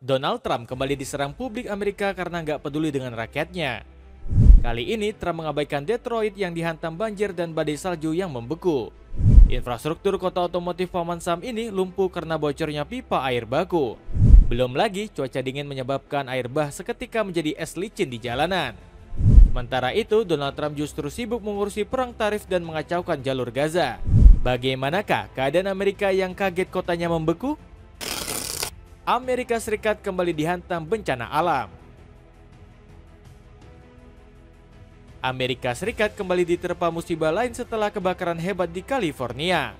Donald Trump kembali diserang publik Amerika karena nggak peduli dengan rakyatnya. Kali ini Trump mengabaikan Detroit yang dihantam banjir dan badai salju yang membeku. Infrastruktur kota otomotif Paman Sam ini lumpuh karena bocornya pipa air baku. Belum lagi cuaca dingin menyebabkan air bah seketika menjadi es licin di jalanan. Sementara itu, Donald Trump justru sibuk mengurusi perang tarif dan mengacaukan jalur Gaza. Bagaimanakah keadaan Amerika yang kaget kotanya membeku? Amerika Serikat kembali dihantam bencana alam. Amerika Serikat kembali diterpa musibah lain setelah kebakaran hebat di California.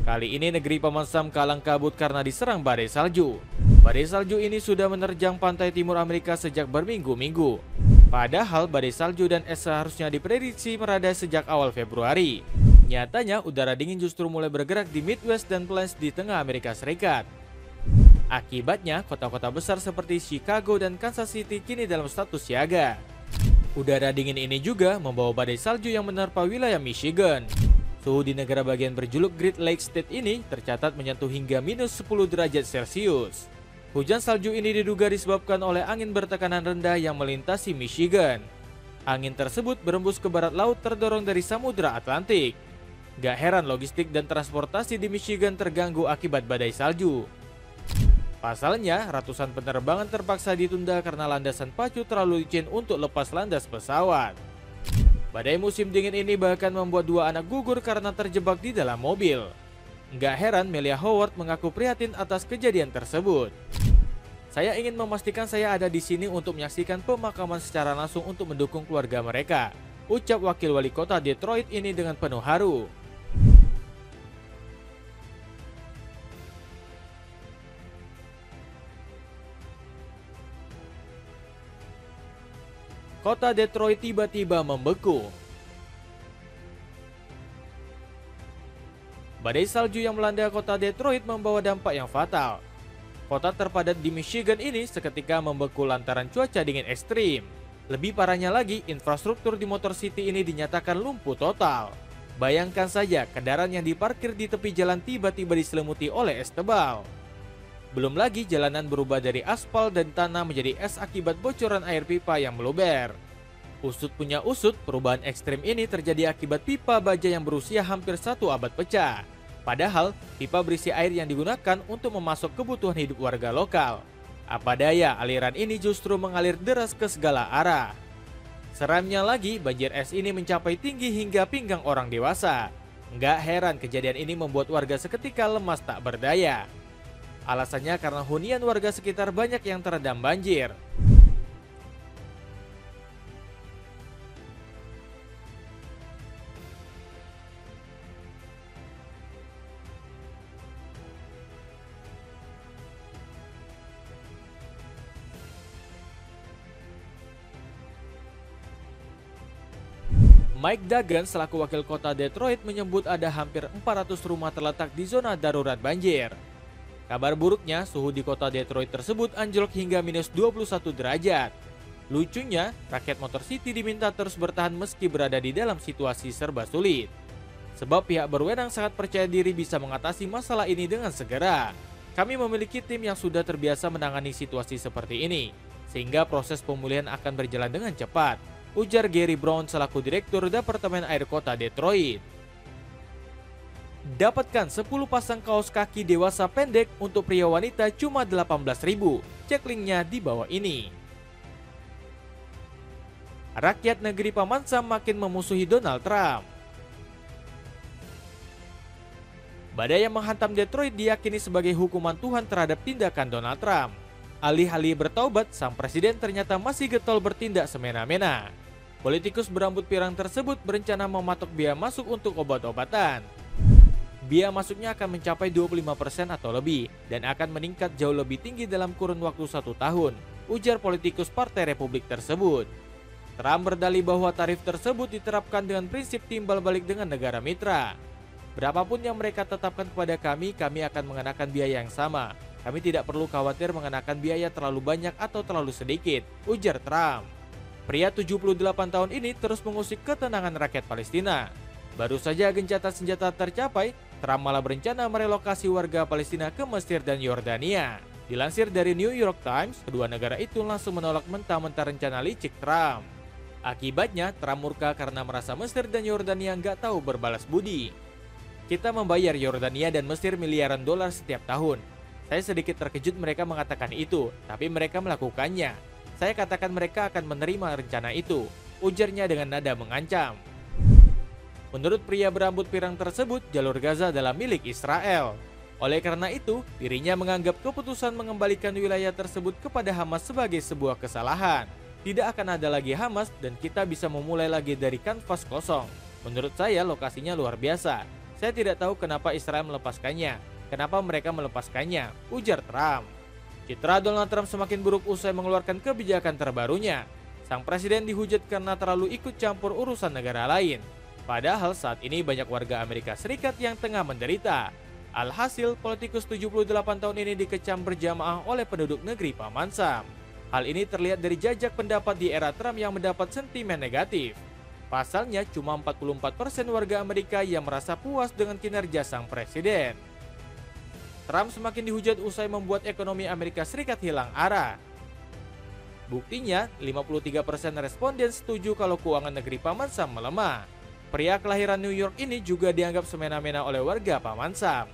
Kali ini negeri Paman Sam kalang kabut karena diserang badai salju. Badai salju ini sudah menerjang pantai timur Amerika sejak berminggu-minggu. Padahal badai salju dan es seharusnya diprediksi mereda sejak awal Februari. Nyatanya udara dingin justru mulai bergerak di Midwest dan Plains di tengah Amerika Serikat. Akibatnya, kota-kota besar seperti Chicago dan Kansas City kini dalam status siaga. Udara dingin ini juga membawa badai salju yang menerpa wilayah Michigan. Suhu di negara bagian berjuluk Great Lakes State ini tercatat menyentuh hingga minus 10 derajat Celcius. Hujan salju ini diduga disebabkan oleh angin bertekanan rendah yang melintasi Michigan. Angin tersebut berembus ke barat laut terdorong dari Samudra Atlantik. Gak heran logistik dan transportasi di Michigan terganggu akibat badai salju. Pasalnya, ratusan penerbangan terpaksa ditunda karena landasan pacu terlalu licin untuk lepas landas pesawat. Badai musim dingin ini bahkan membuat dua anak gugur karena terjebak di dalam mobil. Nggak heran Melia Howard mengaku prihatin atas kejadian tersebut. Saya ingin memastikan saya ada di sini untuk menyaksikan pemakaman secara langsung untuk mendukung keluarga mereka, ucap wakil wali kota Detroit ini dengan penuh haru. Kota Detroit tiba-tiba membeku. Badai salju yang melanda kota Detroit membawa dampak yang fatal. Kota terpadat di Michigan ini seketika membeku lantaran cuaca dingin ekstrim. Lebih parahnya lagi, infrastruktur di Motor City ini dinyatakan lumpuh total. Bayangkan saja, kendaraan yang diparkir di tepi jalan tiba-tiba diselimuti oleh es tebal. Belum lagi jalanan berubah dari aspal dan tanah menjadi es akibat bocoran air pipa yang meluber. Usut punya usut, perubahan ekstrim ini terjadi akibat pipa baja yang berusia hampir 1 abad pecah. Padahal, pipa berisi air yang digunakan untuk memasok kebutuhan hidup warga lokal. Apa daya, aliran ini justru mengalir deras ke segala arah. Seramnya lagi, banjir es ini mencapai tinggi hingga pinggang orang dewasa. Nggak heran kejadian ini membuat warga seketika lemas tak berdaya. Alasannya karena hunian warga sekitar banyak yang terendam banjir. Mike Duggan selaku wakil kota Detroit menyebut ada hampir 400 rumah terletak di zona darurat banjir. Kabar buruknya, suhu di kota Detroit tersebut anjlok hingga minus 21 derajat. Lucunya, rakyat Motor City diminta terus bertahan meski berada di dalam situasi serba sulit. Sebab pihak berwenang sangat percaya diri bisa mengatasi masalah ini dengan segera. Kami memiliki tim yang sudah terbiasa menangani situasi seperti ini, sehingga proses pemulihan akan berjalan dengan cepat, ujar Gary Brown selaku Direktur Departemen Air Kota Detroit. Dapatkan 10 pasang kaos kaki dewasa pendek untuk pria wanita cuma 18.000. Cek linknya di bawah ini. Rakyat negeri Paman Sam makin memusuhi Donald Trump. Badai yang menghantam Detroit diyakini sebagai hukuman Tuhan terhadap tindakan Donald Trump. Alih-alih bertaubat, sang presiden ternyata masih getol bertindak semena-mena. Politikus berambut pirang tersebut berencana mematok biaya masuk untuk obat-obatan. Biaya masuknya akan mencapai 25% atau lebih dan akan meningkat jauh lebih tinggi dalam kurun waktu 1 tahun, ujar politikus Partai Republik tersebut. Trump berdalih bahwa tarif tersebut diterapkan dengan prinsip timbal balik dengan negara mitra. Berapapun yang mereka tetapkan kepada kami akan mengenakan biaya yang sama. Kami tidak perlu khawatir mengenakan biaya terlalu banyak atau terlalu sedikit, ujar Trump. Pria 78 tahun ini terus mengusik ketenangan rakyat Palestina. Baru saja gencatan senjata tercapai, Trump malah berencana merelokasi warga Palestina ke Mesir dan Yordania. Dilansir dari New York Times, kedua negara itu langsung menolak mentah-mentah rencana licik Trump. Akibatnya, Trump murka karena merasa Mesir dan Yordania nggak tahu berbalas budi. Kita membayar Yordania dan Mesir miliaran dolar setiap tahun. Saya sedikit terkejut mereka mengatakan itu, tapi mereka melakukannya. Saya katakan mereka akan menerima rencana itu, ujarnya dengan nada mengancam. Menurut pria berambut pirang tersebut, jalur Gaza adalah milik Israel. Oleh karena itu, dirinya menganggap keputusan mengembalikan wilayah tersebut kepada Hamas sebagai sebuah kesalahan. Tidak akan ada lagi Hamas dan kita bisa memulai lagi dari kanvas kosong. Menurut saya lokasinya luar biasa. Saya tidak tahu kenapa Israel melepaskannya. Kenapa mereka melepaskannya, ujar Trump. Citra Donald Trump semakin buruk usai mengeluarkan kebijakan terbarunya. Sang presiden dihujat karena terlalu ikut campur urusan negara lain. Padahal saat ini banyak warga Amerika Serikat yang tengah menderita. Alhasil, politikus 78 tahun ini dikecam berjamaah oleh penduduk negeri Paman Sam. Hal ini terlihat dari jajak pendapat di era Trump yang mendapat sentimen negatif. Pasalnya, cuma 44% warga Amerika yang merasa puas dengan kinerja sang presiden. Trump semakin dihujat usai membuat ekonomi Amerika Serikat hilang arah. Buktinya, 53% responden setuju kalau keuangan negeri Paman Sam melemah. Pria kelahiran New York ini juga dianggap semena-mena oleh warga Paman Sam.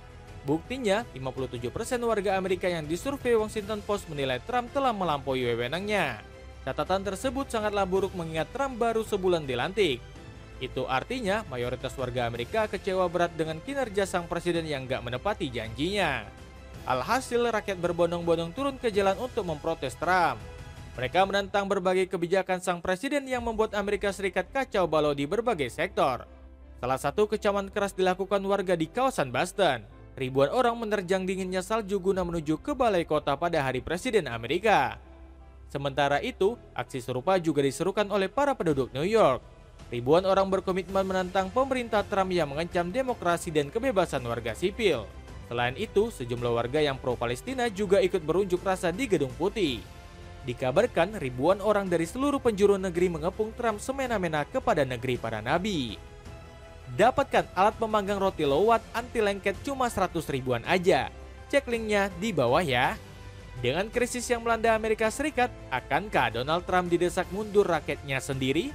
Buktinya, 57% warga Amerika yang disurvei Washington Post menilai Trump telah melampaui wewenangnya. Catatan tersebut sangatlah buruk mengingat Trump baru sebulan dilantik. Itu artinya mayoritas warga Amerika kecewa berat dengan kinerja sang presiden yang gak menepati janjinya. Alhasil, rakyat berbondong-bondong turun ke jalan untuk memprotes Trump. Mereka menentang berbagai kebijakan sang presiden yang membuat Amerika Serikat kacau balau di berbagai sektor. Salah satu kecaman keras dilakukan warga di kawasan Boston. Ribuan orang menerjang dinginnya salju guna menuju ke balai kota pada hari Presiden Amerika. Sementara itu, aksi serupa juga diserukan oleh para penduduk New York. Ribuan orang berkomitmen menentang pemerintah Trump yang mengancam demokrasi dan kebebasan warga sipil. Selain itu, sejumlah warga yang pro-Palestina juga ikut berunjuk rasa di Gedung Putih. Dikabarkan ribuan orang dari seluruh penjuru negeri mengepung Trump semena-mena kepada negeri para nabi. Dapatkan alat pemanggang roti lowat anti lengket cuma 100 ribuan aja. Cek linknya di bawah ya. Dengan krisis yang melanda Amerika Serikat, akankah Donald Trump didesak mundur rakyatnya sendiri?